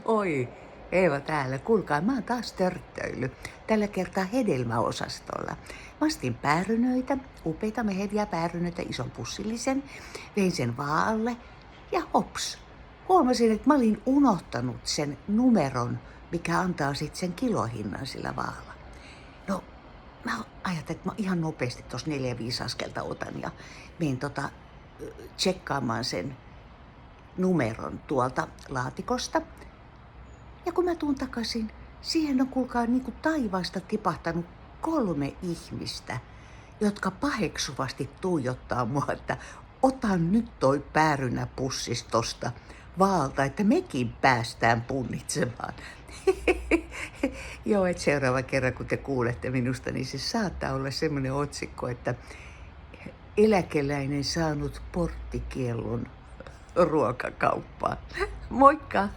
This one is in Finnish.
Oi, Eeva täällä. Kuulkaa, mä oon taas törttöillyt. Tällä kertaa hedelmäosastolla. Mä ostin päärynöitä, upeita meheviä päärynöitä, ison pussillisen. Vein sen vaalle ja hops. Huomasin, että mä olin unohtanut sen numeron, mikä antaa sitten sen kilohinnan sillä vaalla. No, mä ajattelin, että mä ihan nopeasti tuossa 4-5 askelta otan ja menen tsekkaamaan sen numeron tuolta laatikosta. Ja kun mä tuun takaisin, siihen on kuulkaa niin kuin taivaasta tipahtanut 3 ihmistä, jotka paheksuvasti tuijottaa mua, että otan nyt toi päärynäpussis tosta vaalta, että mekin päästään punnitsemaan. Joo, että seuraava kerran kun te kuulette minusta, niin se saattaa olla semmoinen otsikko, että eläkeläinen saanut porttikiellon ruokakauppaan. Moikka!